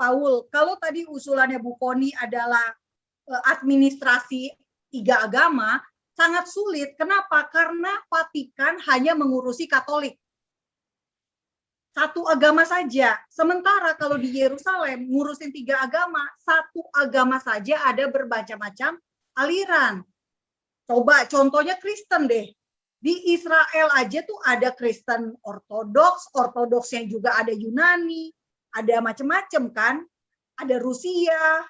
Paul, kalau tadi usulannya Bu Koni adalah administrasi 3 agama, sangat sulit. Kenapa? Karena Vatikan hanya mengurusi Katolik. 1 agama saja. Sementara kalau di Yerusalem ngurusin 3 agama, 1 agama saja ada bermacam-macam aliran. Coba contohnya Kristen deh. Di Israel aja tuh ada Kristen Ortodoksnya juga ada Yunani, ada macam-macam kan. Ada Rusia,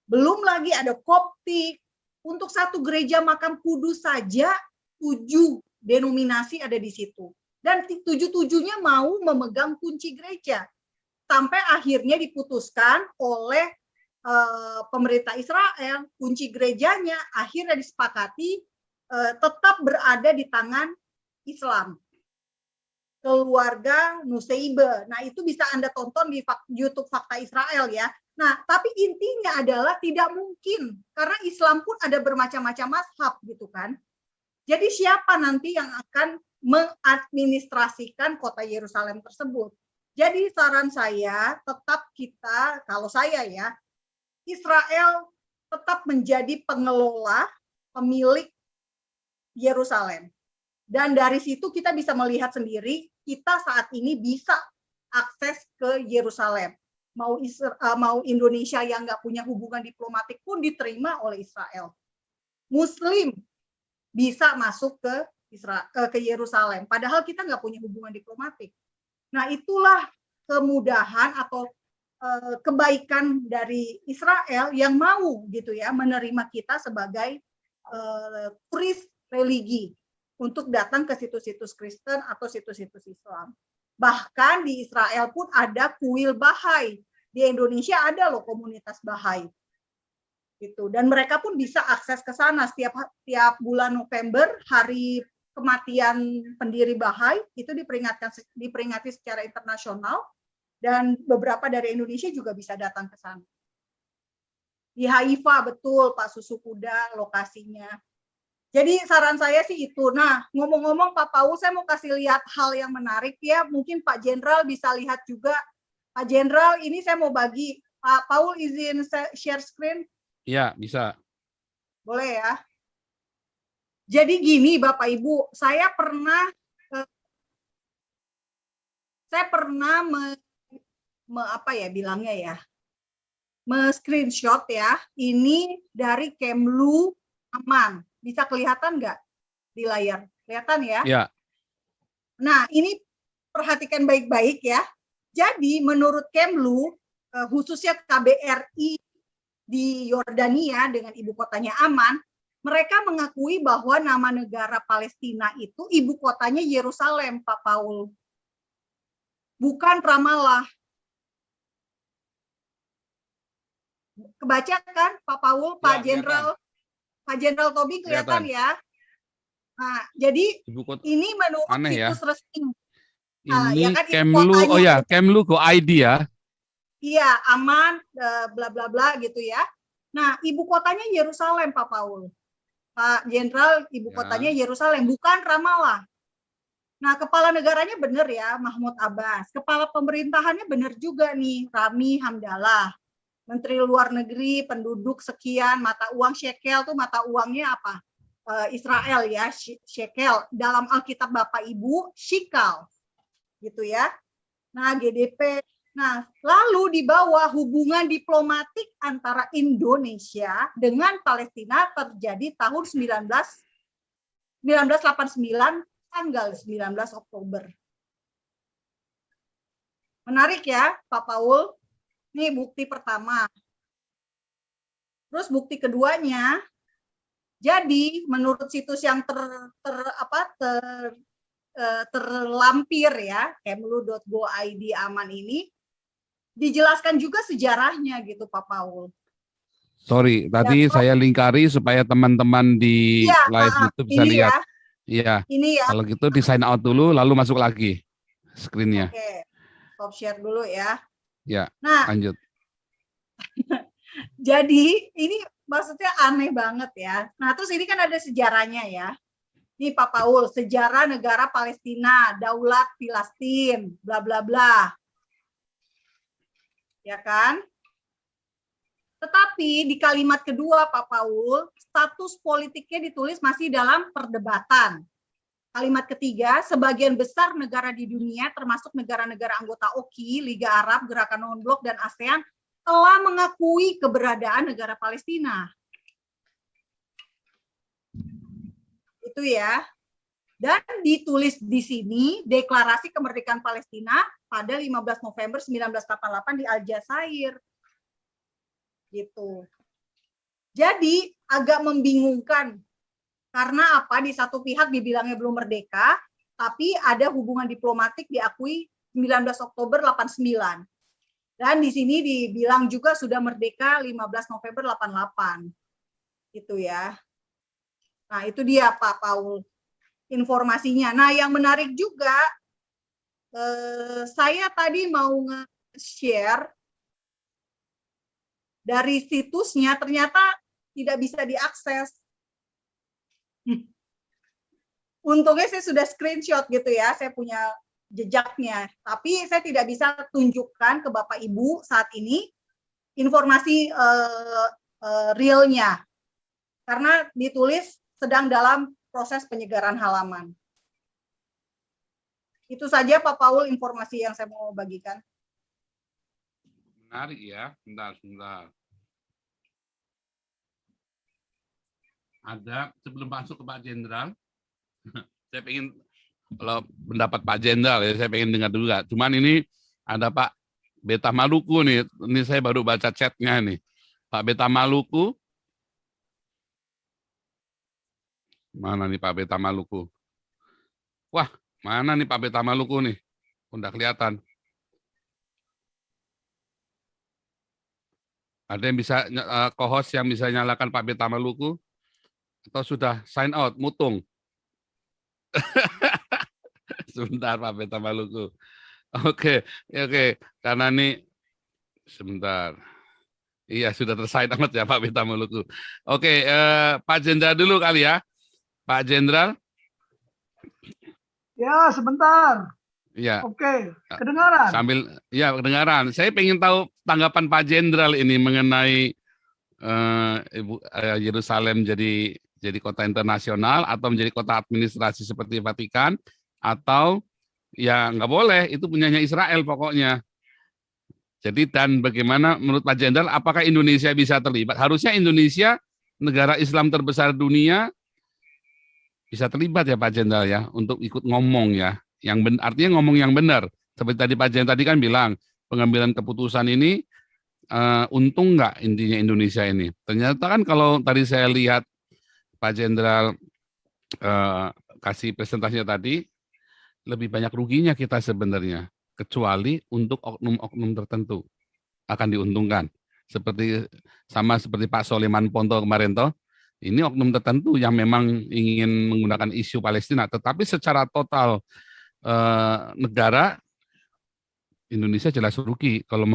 belum lagi ada Koptik. Untuk 1 gereja Makam Kudus saja 7 denominasi ada di situ. Dan 7-7-nya mau memegang kunci gereja. Sampai akhirnya diputuskan oleh pemerintah Israel, kunci gerejanya akhirnya disepakati tetap berada di tangan Islam. Keluarga Nuseibe. Nah, itu bisa Anda tonton di YouTube Fakta Israel ya. Nah, tapi intinya adalah tidak mungkin karena Islam pun ada bermacam-macam mazhab gitu kan. Jadi siapa nanti yang akan mengadministrasikan kota Yerusalem tersebut? Jadi saran saya tetap kita, kalau saya ya, Israel tetap menjadi pengelola, pemilik Yerusalem. Dan dari situ kita bisa melihat sendiri, kita saat ini bisa akses ke Yerusalem. Mau Indonesia yang nggak punya hubungan diplomatik pun diterima oleh Israel. Muslim bisa masuk ke Yerusalem, padahal kita nggak punya hubungan diplomatik. Nah, itulah kemudahan atau kebaikan dari Israel yang mau gitu ya menerima kita sebagai turis religi untuk datang ke situs-situs Kristen atau situs-situs Islam. Bahkan di Israel pun ada kuil Bahai. Di Indonesia ada loh komunitas Bahai. Gitu. Dan mereka pun bisa akses ke sana setiap bulan November, hari kematian pendiri Bahai itu diperingati secara internasional, dan beberapa dari Indonesia juga bisa datang ke sana. Di Haifa betul Pak Susu Kuda lokasinya. Jadi saran saya sih itu. Nah, ngomong-ngomong Pak Paul, saya mau kasih lihat hal yang menarik ya. Mungkin Pak Jenderal bisa lihat juga. Pak Jenderal, ini saya mau bagi. Pak Paul izin share screen? Iya, bisa. Boleh ya. Jadi gini Bapak Ibu, saya pernah apa ya bilangnya ya, screenshot ya, ini dari Kemlu Aman. Bisa kelihatan nggak di layar? Kelihatan ya? Iya. Nah, ini perhatikan baik-baik ya. Jadi menurut Kemlu, khususnya KBRI di Yordania dengan ibu kotanya Amman, mereka mengakui bahwa nama negara Palestina itu ibu kotanya Yerusalem, Pak Paul. Bukan Ramallah. Kebaca kan Pak Paul, Pak Jenderal? Pak Jenderal Tobi kelihatan ya? Nah, jadi ini menurut situs resmi. Ini ya kan, Kemlu, oh ya, Kemlu Go ID ya? Iya, Aman, bla bla bla gitu ya. Nah, ibu kotanya Yerusalem, Pak Paul. Pak Jenderal, ibu kotanya Yerusalem, bukan Ramallah. Nah, kepala negaranya benar ya, Mahmud Abbas. Kepala pemerintahannya benar juga nih, Rami Hamdallah. Menteri Luar Negeri, penduduk sekian, mata uang shekel tuh mata uangnya apa? Israel ya, shekel. Dalam Alkitab Bapak Ibu, shikal. Gitu ya. Nah, GDP. Nah, lalu di bawah hubungan diplomatik antara Indonesia dengan Palestina terjadi tahun 1989 tanggal 19 Oktober. Menarik ya, Pak Paul. Ini bukti pertama. Terus bukti keduanya, jadi menurut situs yang terlampir ya, kemlu.go.id aman ini, dijelaskan juga sejarahnya gitu Pak Paul. Sorry, tadi saya lingkari supaya teman-teman di live itu bisa lihat. Iya. Ini ya. Kalau gitu di sign out dulu, lalu masuk lagi screen-nya. Oke, stop share dulu ya. Ya, nah, lanjut. Jadi ini maksudnya aneh banget ya. Nah, terus ini kan ada sejarahnya ya. Nih Pak Paul, sejarah negara Palestina, Daulat Filastin, bla bla bla. ya kan? Tetapi di kalimat kedua Pak Paul, status politiknya ditulis masih dalam perdebatan. Kalimat ketiga, sebagian besar negara di dunia, termasuk negara-negara anggota OKI, Liga Arab, Gerakan Non-Blok, dan ASEAN, telah mengakui keberadaan negara Palestina. Itu ya. Dan ditulis di sini, Deklarasi Kemerdekaan Palestina pada 15 November 1948 di Aljazair. Gitu. Jadi agak membingungkan karena apa? Di satu pihak dibilangnya belum merdeka, tapi ada hubungan diplomatik diakui 19 Oktober 89. Dan di sini dibilang juga sudah merdeka 15 November 88. Gitu ya. Nah, itu dia Pak Paul informasinya. Nah, yang menarik juga saya tadi mau nge-share dari situsnya, ternyata tidak bisa diakses. Untungnya saya sudah screenshot gitu ya, saya punya jejaknya. Tapi saya tidak bisa tunjukkan ke Bapak Ibu saat ini informasi realnya. Karena ditulis sedang dalam proses penyegaran halaman. Itu saja Pak Paul informasi yang saya mau bagikan. Menarik ya, sebentar. Ada sebelum masuk ke Pak Jenderal, saya pengen kalau pendapat Pak Jenderal ya, saya pengen dengar dulu. Cuman ini ada Pak Beta Maluku nih, ini saya baru baca chatnya nih. Pak Beta Maluku, mana nih Pak Beta Maluku? Wah, mana nih Pak Beta Maluku nih? Udah kelihatan. Ada yang bisa co-host yang bisa nyalakan Pak Beta Maluku? Atau sudah sign out, mutung? Sebentar Pak Beta Maluku. Oke. Karena ini sebentar. Iya sudah tersign out ya Pak Beta Maluku. Oke, Pak Jenderal dulu kali ya. Pak Jenderal. Ya, sebentar. Iya. Oke, kedengaran. Ya kedengaran. Saya ingin tahu tanggapan Pak Jenderal ini mengenai Yerusalem jadi kota internasional atau menjadi kota administrasi seperti Vatikan, atau ya nggak boleh, itu punyanya Israel pokoknya. Jadi dan bagaimana menurut Pak Jenderal, apakah Indonesia bisa terlibat? Harusnya Indonesia, negara Islam terbesar dunia, bisa terlibat ya Pak Jenderal ya, untuk ikut ngomong ya. Artinya ngomong yang benar. Seperti tadi Pak Jenderal tadi kan bilang, pengambilan keputusan ini untung nggak intinya Indonesia ini. Ternyata kan kalau tadi saya lihat Pak Jenderal kasih presentasinya tadi, lebih banyak ruginya kita sebenarnya, kecuali untuk oknum-oknum tertentu akan diuntungkan. Sama seperti Pak Soleman Ponto kemarin toh, ini oknum tertentu yang memang ingin menggunakan isu Palestina, tetapi secara total negara Indonesia jelas rugi kalau